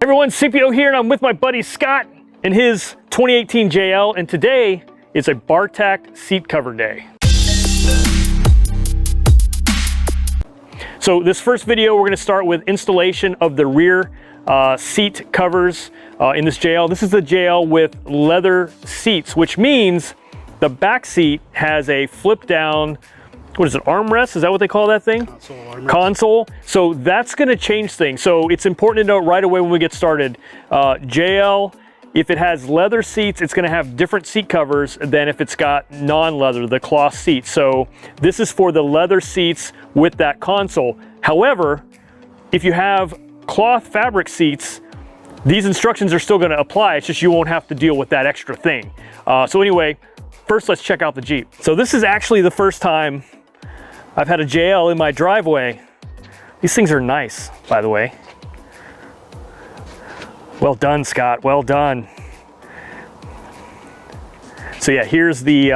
Everyone, CPO here, and I'm with my buddy Scott and his 2018 JL, and today is a Bartact seat cover day. So this first video, we're going to start with installation of the rear seat covers in this JL. This is the JL with leather seats, which means the back seat has a flip down, what is it, armrest? Is that what they call that thing? Console. So that's going to change things. So it's important to note right away when we get started, JL, if it has leather seats, it's going to have different seat covers than if it's got non-leather, the cloth seats. So this is for the leather seats with that console. However, if you have cloth fabric seats, these instructions are still going to apply. It's just you won't have to deal with that extra thing. So anyway, first let's check out the Jeep. So this is actually the first time I've had a JL in my driveway. These things are nice, by the way. Well done, Scott, well done. So yeah, here's the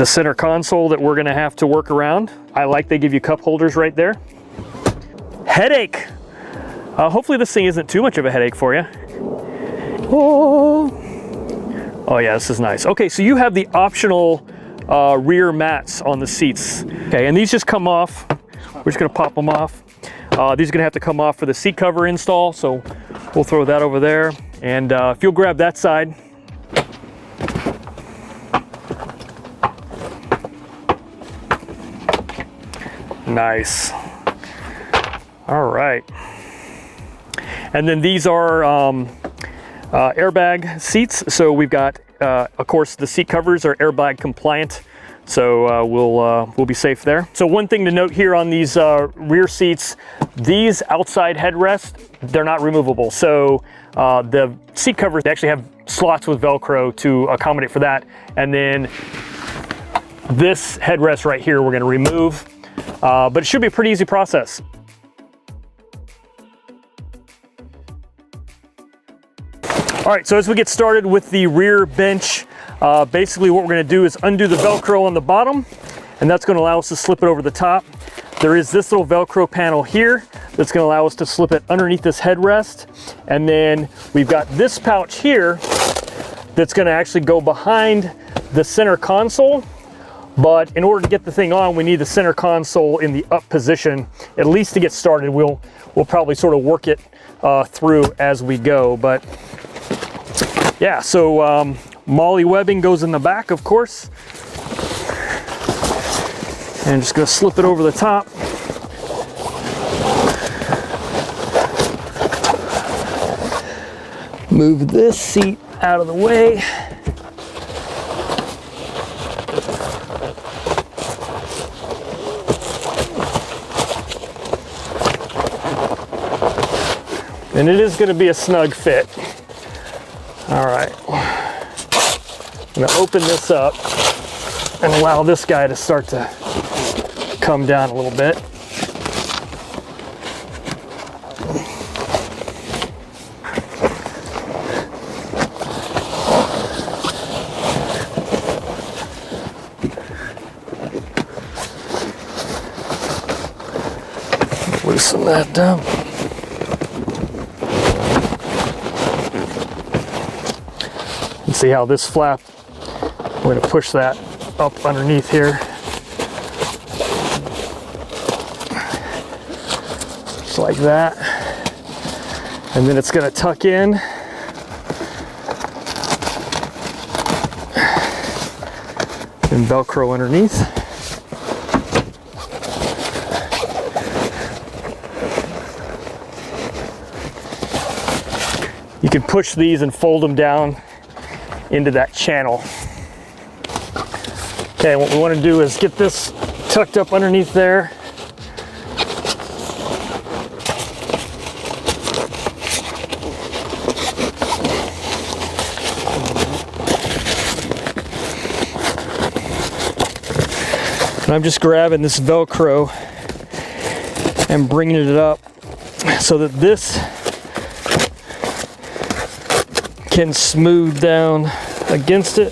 center console that we're gonna have to work around. I like they give you cup holders right there. Headache. Hopefully this thing isn't too much of a headache for you. Oh yeah, this is nice. Okay, so you have the optional rear mats on the seats. Okay, and these just come off. We're just gonna pop them off. These are gonna have to come off for the seat cover install, so we'll throw that over there. And if you'll grab that side. Nice. All right. And then these are airbag seats. So we've got, of course, the seat covers are airbag compliant. So we'll be safe there. So one thing to note here on these rear seats, these outside headrests, they're not removable. So the seat covers actually have slots with Velcro to accommodate for that. And then this headrest right here, we're gonna remove, but it should be a pretty easy process. All right, so as we get started with the rear bench, basically what we're gonna do is undo the Velcro on the bottom, and that's gonna allow us to slip it over the top. There is this little Velcro panel here that's gonna allow us to slip it underneath this headrest. And then we've got this pouch here that's gonna actually go behind the center console. But in order to get the thing on, we need the center console in the up position, at least to get started. We'll probably sort of work it through as we go. But yeah, so MOLLE webbing goes in the back, of course. And just gonna slip it over the top. Move this seat out of the way. And it is gonna be a snug fit. All right, I'm gonna open this up and allow this guy to start to come down a little bit. Loosen that down. See how this flap, we're going to push that up underneath here. Just like that. And then it's going to tuck in. And Velcro underneath. You can push these and fold them down into that channel. Okay, what we want to do is get this tucked up underneath there. And I'm just grabbing this Velcro and bringing it up so that this can smooth down against it.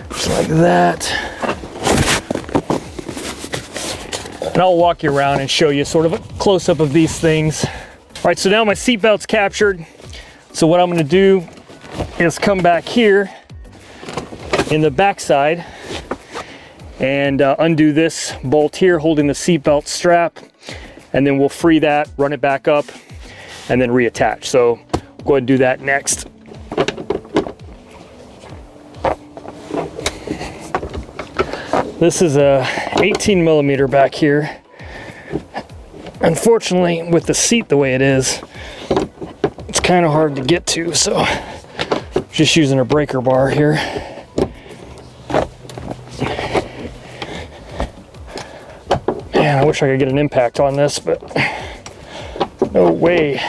Just like that. And I'll walk you around and show you sort of a close-up of these things. All right, so now my seatbelt's captured. So what I'm gonna do is come back here in the backside and undo this bolt here holding the seatbelt strap, and then we'll free that, run it back up, and then reattach. So go ahead and do that next. This is a 18 millimeter back here. Unfortunately, with the seat the way it is, it's kind of hard to get to, so just using a breaker bar here. Man, I wish I could get an impact on this, but no way.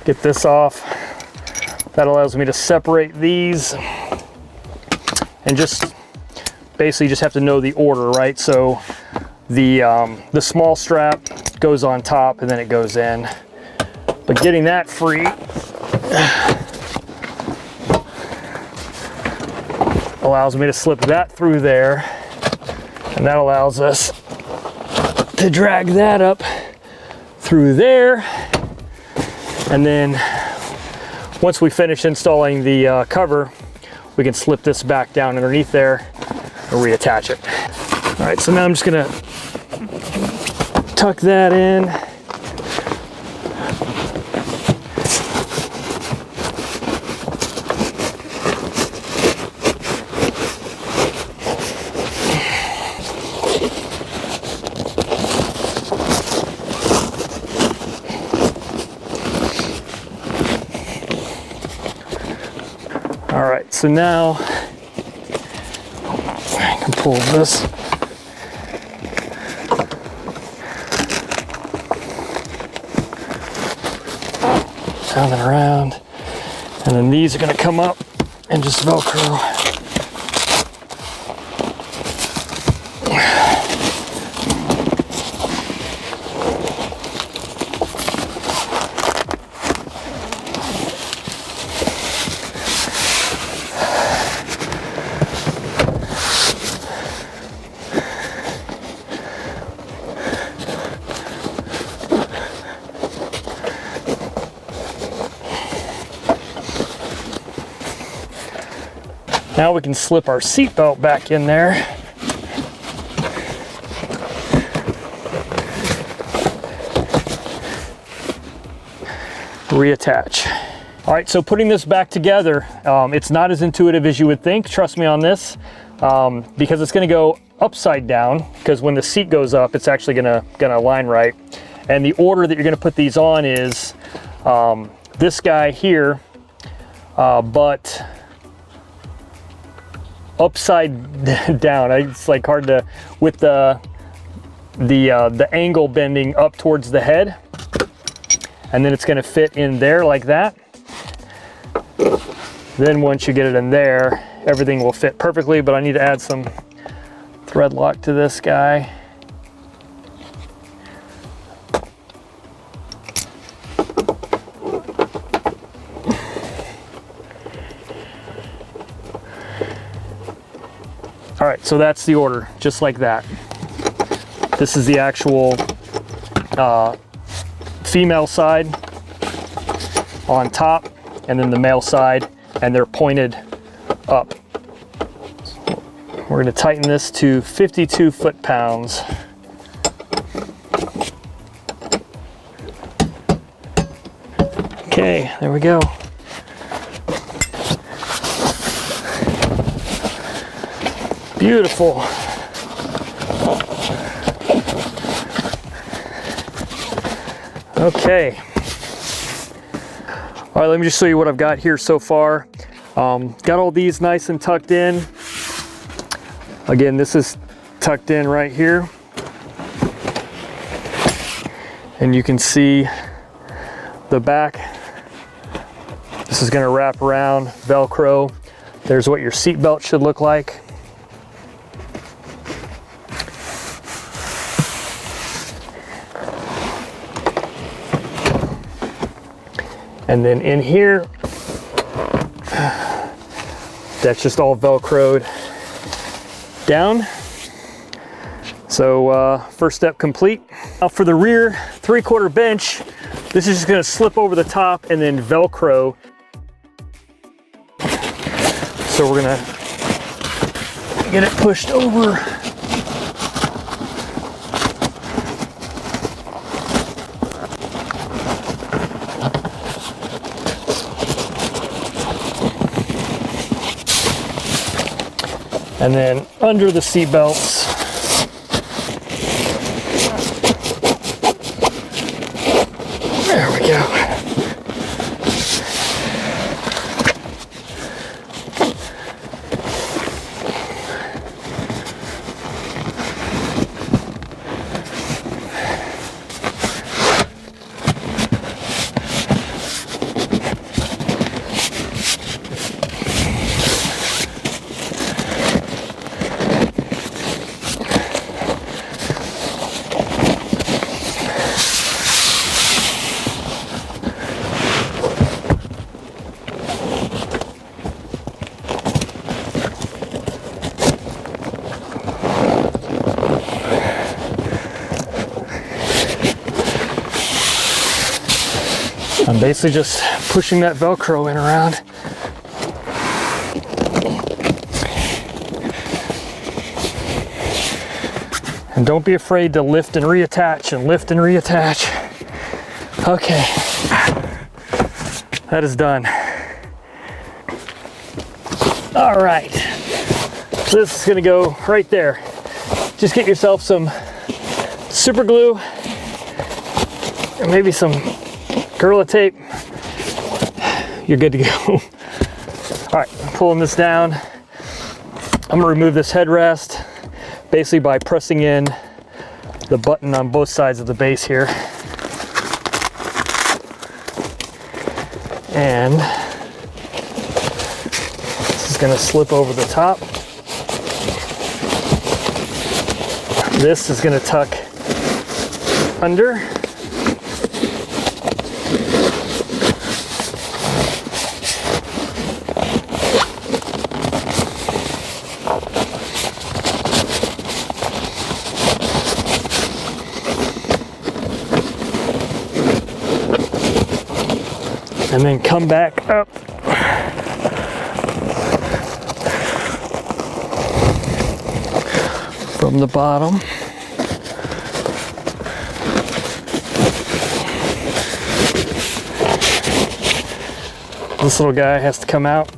Get this off. That allows me to separate these and just basically just have to know the order, right? So the small strap goes on top and then it goes in. But getting that free allows me to slip that through there, and that allows us to drag that up through there. And then once we finish installing the cover, we can slip this back down underneath there and reattach it. All right, so now I'm just gonna tuck that in. All right, so now I can pull this. Down and around. And then these are gonna come up and just Velcro. Now we can slip our seatbelt back in there. Reattach. All right, so putting this back together, it's not as intuitive as you would think. Trust me on this, because it's gonna go upside down, because when the seat goes up, it's actually gonna align right. And the order that you're gonna put these on is this guy here, but upside down. It's like hard to, with the angle bending up towards the head, and then it's going to fit in there like that. Then once you get it in there, everything will fit perfectly, but I need to add some thread lock to this guy. All right, so that's the order, just like that. This is the actual female side on top, and then the male side, and they're pointed up. So we're gonna tighten this to 52 foot-pounds. Okay, there we go. Beautiful. Okay. All right, let me just show you what I've got here so far. Got all these nice and tucked in. Again, this is tucked in right here. And you can see the back. This is gonna wrap around, Velcro. There's what your seat belt should look like. And then in here, that's just all Velcroed down. So first step complete. Now for the rear 3/4 bench, this is just gonna slip over the top and then Velcro. So we're gonna get it pushed over. And then under the seat belts, there we go. I'm basically just pushing that Velcro in around. And don't be afraid to lift and reattach and lift and reattach. Okay, that is done. All right, so this is gonna go right there. Just get yourself some super glue and maybe some Gorilla tape. You're good to go. All right, pulling this down. I'm gonna remove this headrest basically by pressing in the button on both sides of the base here. And this is gonna slip over the top. This is gonna tuck under. And then come back up. From the bottom. This little guy has to come out.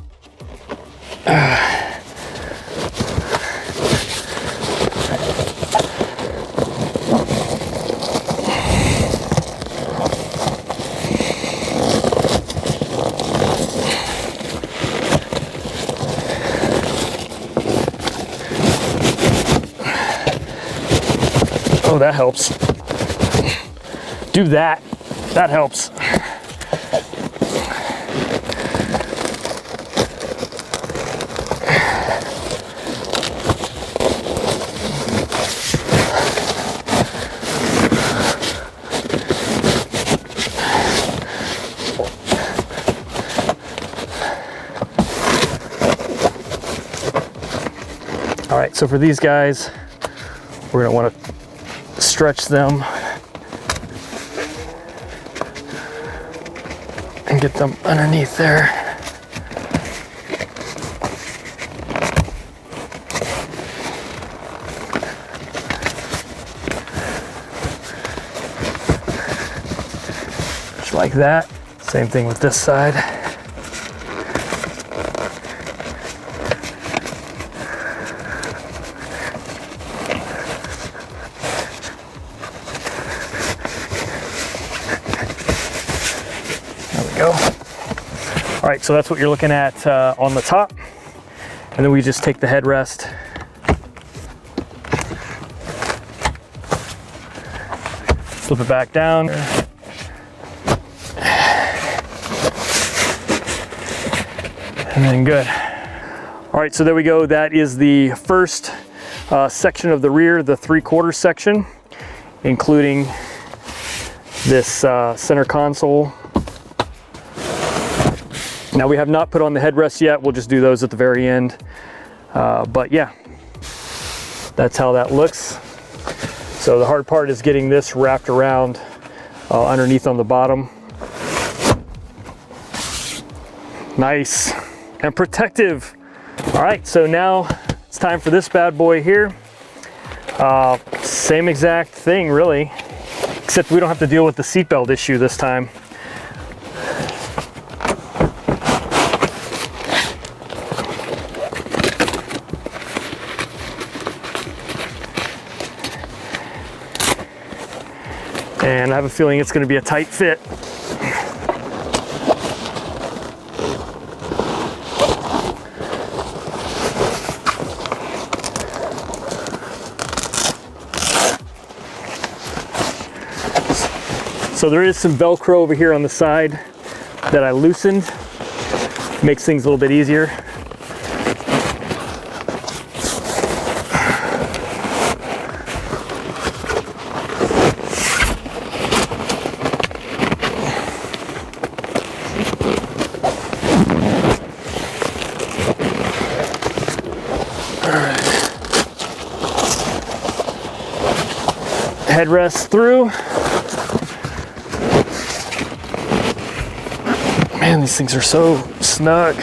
Oh, that helps. Do that. That helps. All right, so for these guys, we're gonna want to stretch them and get them underneath there. Just like that. Same thing with this side. Go. All right, so that's what you're looking at on the top. And then we just take the headrest, slip it back down. And then good. All right, so there we go. That is the first section of the rear, the 3/4 section, including this center console. Now we have not put on the headrest yet. We'll just do those at the very end. But yeah, that's how that looks. So the hard part is getting this wrapped around underneath on the bottom. Nice and protective. All right, so now it's time for this bad boy here. Same exact thing really, except we don't have to deal with the seatbelt issue this time. And I have a feeling it's going to be a tight fit. So there is some Velcro over here on the side that I loosened. Makes things a little bit easier. Headrest through. Man, these things are so snug.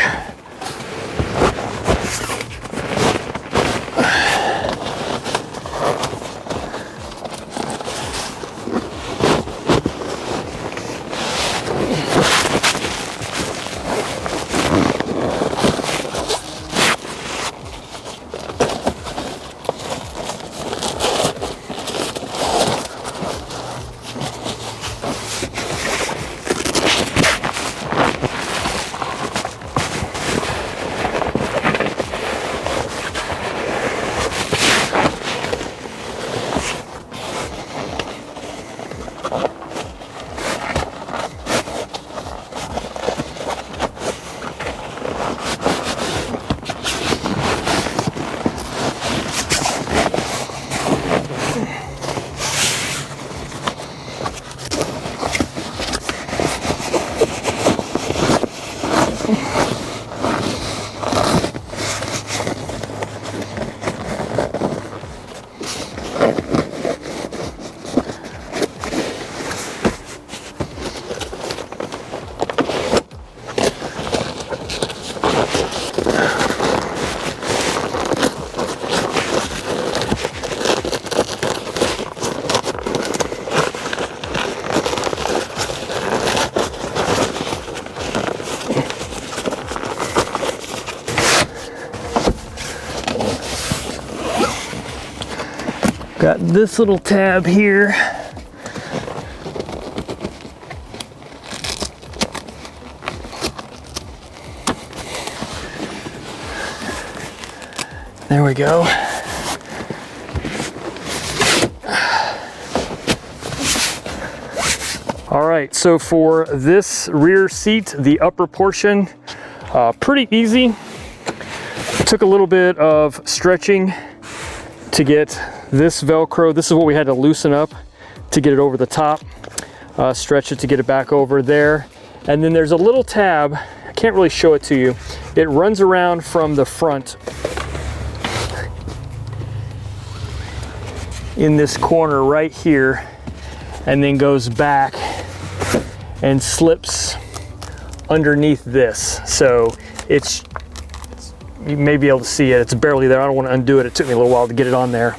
Got this little tab here. There we go. All right, so for this rear seat, the upper portion, pretty easy. Took a little bit of stretching to get this Velcro. This is what we had to loosen up to get it over the top. Stretch it to get it back over there. And then there's a little tab, I can't really show it to you. It runs around from the front in this corner right here, and then goes back and slips underneath this. So it's, you may be able to see it, it's barely there. I don't want to undo it. It took me a little while to get it on there.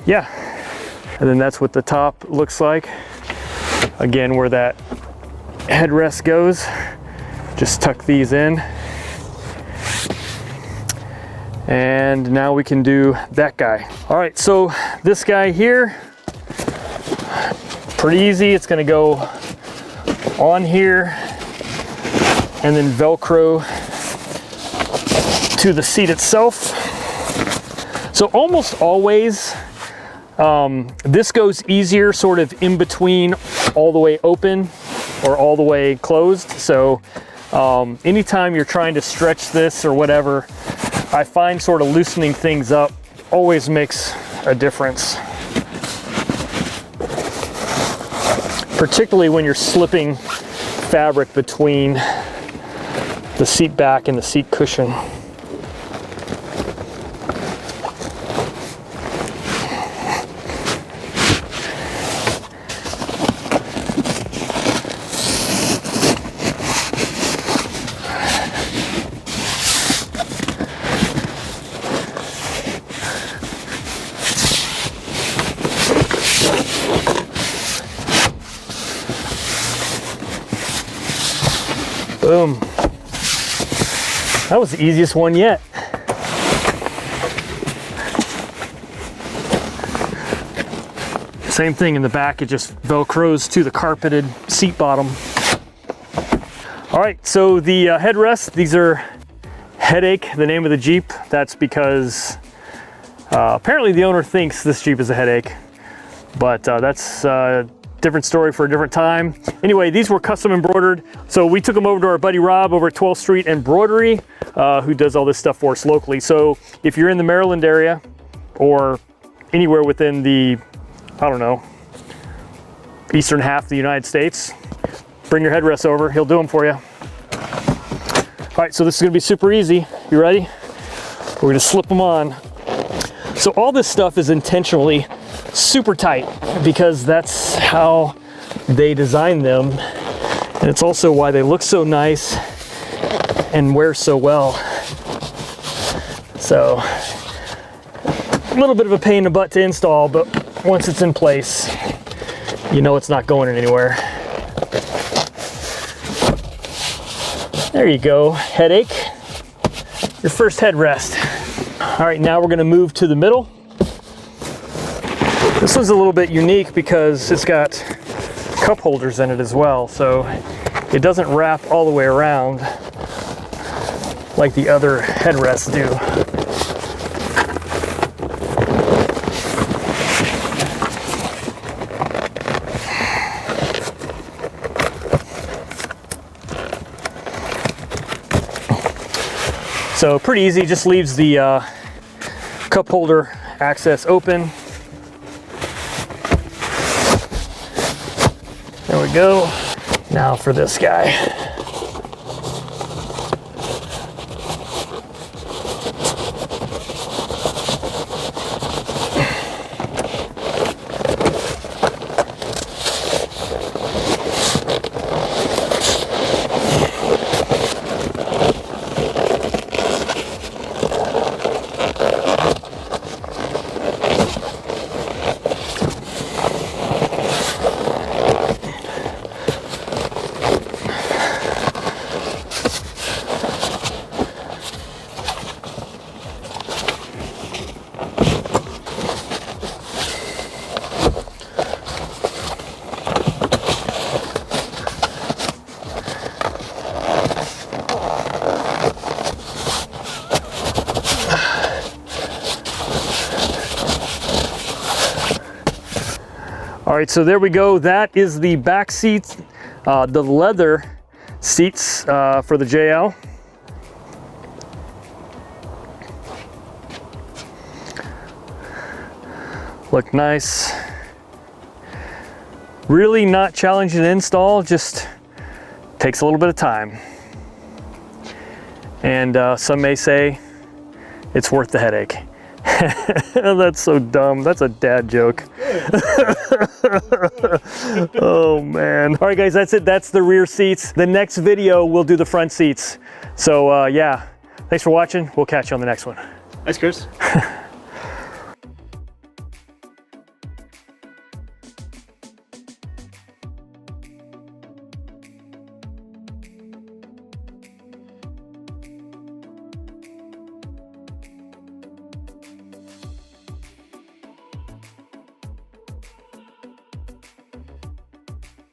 Yeah, and then that's what the top looks like. Again, where that headrest goes, just tuck these in. And now we can do that guy. All right, so this guy here, pretty easy. It's gonna go on here and then Velcro to the seat itself. So almost always, this goes easier sort of in between all the way open or all the way closed. So Anytime you're trying to stretch this or whatever, I find sort of loosening things up always makes a difference. Particularly when you're slipping fabric between the seat back and the seat cushion. Boom. That was the easiest one yet. Same thing in the back, it just velcros to the carpeted seat bottom. All right, so the headrests, these are Headache, the name of the Jeep. That's because apparently the owner thinks this Jeep is a headache, but that's different story for a different time. Anyway, these were custom embroidered. So we took them over to our buddy Rob over at 12th Street Embroidery, who does all this stuff for us locally. So if you're in the Maryland area or anywhere within the, I don't know, eastern half of the United States, bring your headrests over, he'll do them for you. All right, so this is gonna be super easy. You ready? We're gonna slip them on. So all this stuff is intentionally super tight because that's how they design them, and it's also why they look so nice and wear so well. So a little bit of a pain in the butt to install, but once it's in place, you know it's not going anywhere. There you go, Headache, your first headrest. All right, now we're gonna move to the middle. This one's a little bit unique because it's got cup holders in it as well, so it doesn't wrap all the way around like the other headrests do. So pretty easy, just leaves the cup holder access open. There we go. Now for this guy. All right, so there we go. That is the back seats, the leather seats for the JL. Look nice. Really not challenging to install, just takes a little bit of time. And some may say it's worth the headache. That's so dumb. That's a dad joke. Oh man. All right guys, that's it. That's the rear seats. The next video we'll do the front seats. So yeah, thanks for watching. We'll catch you on the next one. Thanks, Chris.